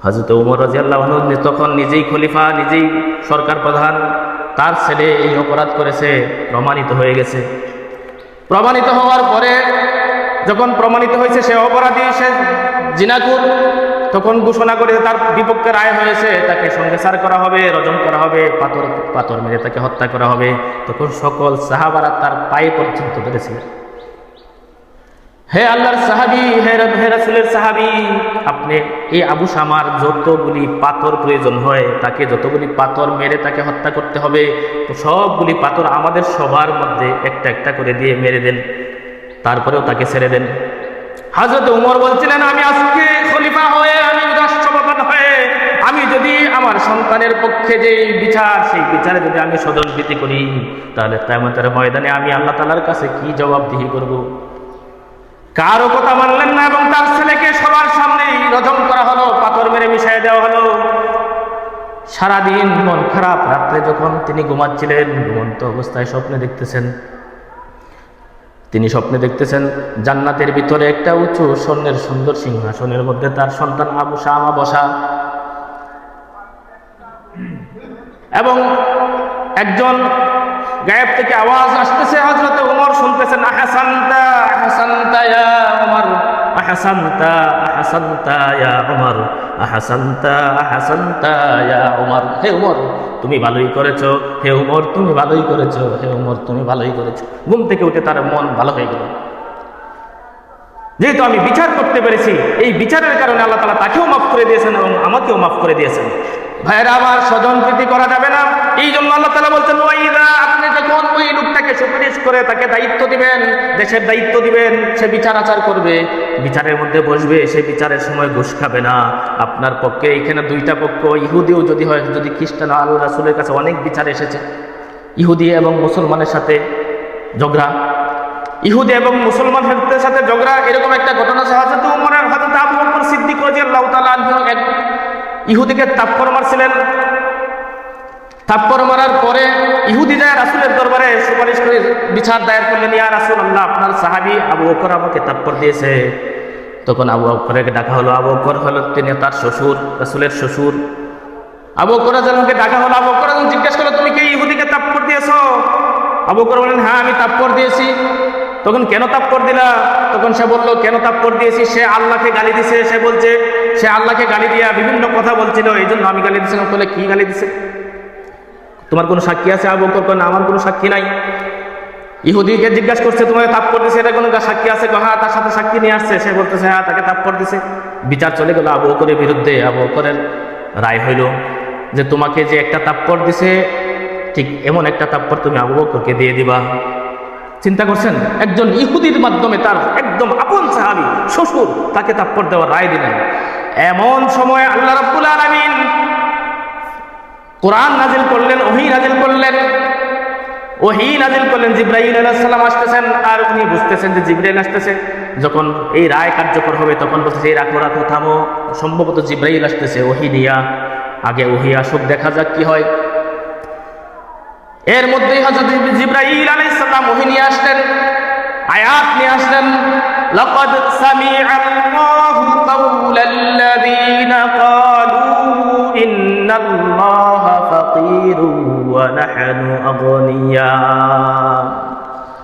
হযরত ওমর রাদিয়াল্লাহু আনহু তখন নিজেই খলিফা, নিজেই সরকার প্রধান, তার ছেলে এই অপরাধ করেছে, প্রমাণিত হয়ে গেছে। প্রমাণিত হওয়ার পরে যখন প্রমাণিত হয়েছে সে অপরাধী, সে জিনাকুর, তখন ঘোষণা করে তার বিপক্ষে রায় হয়েছে, তাকে সংসার করা হবে, রজম করা হবে, পাথর মেরে তাকে হত্যা করা হবে। তখন সকল সাহাবারা তার পায়ে পর্যন্ত ধরেছিলেন, হে আল্লাহর সাহাবী, হে রাসূলের সাহাবী, আপনি এই আবু শামার যতগুলি পাথর প্রয়োজন হয়, তাকে যতগুলি পাথর মেরে তাকে হত্যা করতে হবে, তো সবগুলি পাথর আমাদের সবার মধ্যে একটা একটা করে দিয়ে মেরে দেন, তারপরেও তাকে ছেড়ে দেন। হযরত ওমর বলছিলেন, আমি আজকে খলিফা হয়ে, আমি রাষ্ট্রপ্রধান হয়ে, আমি যদি আমার সন্তানের পক্ষে যে বিচার, সেই বিচারে যদি আমি স্বজনপ্রীতি করি, তাহলে কিয়ামতের ময়দানে আমি আল্লাহ তাআলার কাছে কি জবাবদিহি করব? কারো কথা মানলেন না এবং তার ছেলেকে সবার সামনেই রজম করা হলো, পাথর মেরে মিশিয়ে দেওয়া হলো। সারাদিন মন খারাপ, রাত্রে যখন তিনি ঘুমাচ্ছিলেন, ঘুমন্ত অবস্থায় স্বপ্নে দেখতেছেন, তিনি স্বপ্নে দেখতেছেন জান্নাতের ভিতরে একটা উঁচু স্বর্ণের সুন্দর সিংহাসনের মধ্যে তার সন্তান আবু শামা বসা, এবং একজন গায়েব থেকে আওয়াজ আসতেছে, হযরত ওমর শুনতেছেন, আহসানতা আহসানতা ইয়া ওমর, আহসানতা আহসানতা ইয়া ওমর, আহসানতা আহসানতা ইয়া ওমর। হে ওমর, তুমি ভালোই করেছো, হে ওমর তুমি ভালোই করেছো, হে ওমর তুমি ভালোই করেছো। ঘুম থেকে উঠে তার মন ভালো হয়ে গেল, যেহেতু আমি বিচার করতে পেরেছি, এই বিচারের কারণে আল্লাহ তাআলা তাকেও মাফ করে দিয়েছেন এবং আমাকেও মাফ করে দিয়েছেন। ভাইরা আমার, স্বজনপ্রীতি করা যাবে না। এই জন্য আল্লাহ তাআলা বলছেন, ওয়াইদা, আপনি যখন ওই লোকটাকে সুপারিশ করে তাকে দায়িত্ব দিবেন, দেশের দায়িত্ব দিবেন, সে বিচার আচার করবে, বিচারের মধ্যে বসবে, সে বিচারের সময় ঘুষ খাবে না। আপনার পক্ষে এখানে দুইটা পক্ষ, ইহুদিও যদি হয়, যদি খ্রিস্টান, আল্লাহ রাসূলের কাছে অনেক বিচার এসেছে, ইহুদি এবং মুসলমানের সাথে ঝগড়া, ইহুদি এবং মুসলমানদের সাথে ঝগড়া, এরকম একটা ঘটনা হযরত ওমর, হযরত আবু বকর সিদ্দিক রাদিয়াল্লাহু তাআলা আনহু এক ইহুদিকে থাপ্পড় মারছিলেন। থাপ্পড় মারার পরে ইহুদি যায় রাসূলের দরবারে সুপারিশ করে বিচার দায়ের করলেন, ইয়া রাসূলুল্লাহ, আপনার সাহাবী আবু বকর আমাকে থাপ্পড় দিয়েছে। তখন আবু বকরকে ডাকা হলো। আবু বকর হলো তিনি তার শ্বশুর, রাসূলের শ্বশুর। আবু বকর রাদিয়াল্লাহু আনহুকে ডাকা হলো। আবু বকর জিজ্ঞেস করলো, তুমি কি ইহুদিকে থাপ্পড় দিয়েছো? আবু বকর বললেন, হ্যাঁ আমি থাপ্পড় দিয়েছি। তখন কেন থাপ্পড় দিলা? তখন সে বলল, কেন থাপ্পড় দিয়েছি, সে আল্লাহকে গালি দিছে। সে বলছে সে আল্লাহকে গালি দিয়া বিভিন্ন কথা বলছিল, এই জন্য আমি গালি দিয়েছিলাম। বলে, কি গালি দিছে? তোমার কোনো সাক্ষী আছে? আবু বকর কয়, না আমার কোনো সাক্ষী নাই। ইহুদিকে জিজ্ঞাসা করছে, তোমাকে থাপ্পড় দিছে, এটা কোনো সাক্ষী আছে? হ্যাঁ, তার সাথে সাক্ষী নিয়ে আসছে। সে বলতেছে, হ্যাঁ তাকে থাপ্পড় দিছে। বিচার চলে গেল আবু বকরের বিরুদ্ধে। আবু বকরের রায় হইল যে তোমাকে যে একটা থাপ্পড় দিছে, ঠিক এমন একটা থাপ্পড় তুমি আবু বকরকে দিয়ে দিবা। চিন্তা করছেন, একজন ইহুদির মাধ্যমে তার একদম আপন সাহাবী শ্বশুর তাকে থাপ্পড় দেওয়ার রায় দিলেন। এমন সময় আল্লাহ রাব্বুল আলামিন কোরআন নাজিল করলেন, ওহী নাজিল করলেন। ওহী নাজিল করলেন, জিবরাইল আলাইহিস সালাম আসতেছেন, আর উনি বুঝতেছেন যে জিবরাইল আসতেছে। যখন এই রায় কার্যকর হবে তখন বলতেছে, এই রাখো রাখো, থামো, সম্ভবত জিবরাইল আসতেছে ওহী নিয়া, আগে ওহী আসুক, দেখা যাক কি হয়। এর মধ্যেই হযরত জিবরাইল আলাইহিস সালাম ওহী নিয়ে আসলেন, আয়াত নিয়ে আসলেন। লাকাদ সামিআল্লাহু কাওলাল্লাযীনা ক্বালু ইন্নাল্লাহা ফাকীরু ওয়া নাহনু আগনিয়া।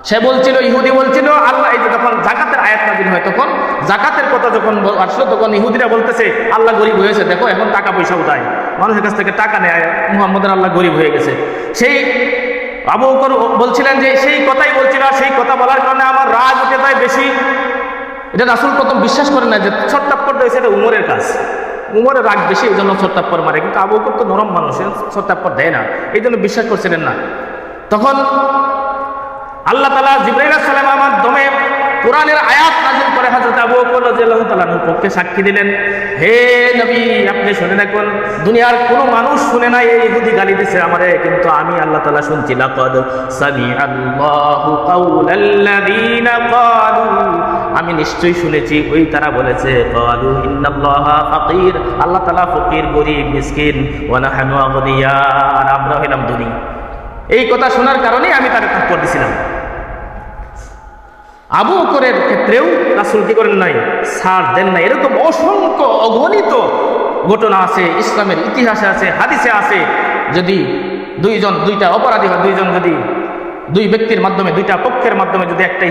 সে বলছিল, ইহুদি বলছিল, আল্লাহ, এই যে যখন যাকাতের আয়াত নাযিল হয়, তখন যাকাতের কথা যখন আসলো, তখন ইহুদিরা বলতেছে আল্লাহ গরিব হয়েছে, দেখো এখন টাকা পয়সা উঠায়, মানুষের কাছ থেকে টাকা নেয়, মুহাম্মদের আল্লাহ গরিব হয়ে গেছে। সেই আবু বকর বলছিলেন যে সেই কথাই বলছিল, সেই কথা বলার কারণে আমার রাগ উঠে যায় বেশি। এটা রাসূল প্রথম বিশ্বাস করে না যে ছট্টাপ্পড় দিয়েছে এটা উমরের কাজ, উমরের রাগ বেশি, এই জন্য ছট্টাপ্পড় মারে। কিন্তু আবু বকর তো নরম মানুষ, ছট্টাপ্পড় দেয় না, এই জন্য বিশ্বাস করছিলেন না। তখন আল্লাহ তাআলা জিবরাইল আলাইহিস সালামের মাধ্যমে কোরআনের আয়াত নাযিল করে হযরত আবু বকর রাদিয়াল্লাহু তাআলা আনহুর পক্ষে সাক্ষী দিলেন, হে নবী আপনি শুনে রাখুন, দুনিয়ার কোনো মানুষ শুনে নাই এই ইহুদি গালি দিছে আমারে, কিন্তু আমি আল্লাহ তাআলা শুনছি। লাকাদ সামিআল্লাহু কাওলাল্লাযীনা ক্বালু, আমি নিশ্চয়ই শুনেছি ওই তারা বলেছে, ক্বালু ইন্নাল্লাহা ফাকির, আল্লাহ তাআলা ফকির, গরীব, মিসকিন, ওয়া নাহনু আগনিয়া, আর আমরা হইলাম ধনী। এই কথা শোনার কারণেই আমি তাকে থাপ্পড় দিছিলাম। আবু বকরের ক্ষেত্রেও রাসূল কি করেন নাই, ছাড় দেন নাই। এরকম অসংখ্য অগণিত ঘটনা আছে, ইসলামের ইতিহাসে আছে, হাদিসে আছে। যদি দুইটা অপরাধী হয়, দুই ব্যক্তির মাধ্যমে, দুইটা পক্ষের মাধ্যমে যদি একটা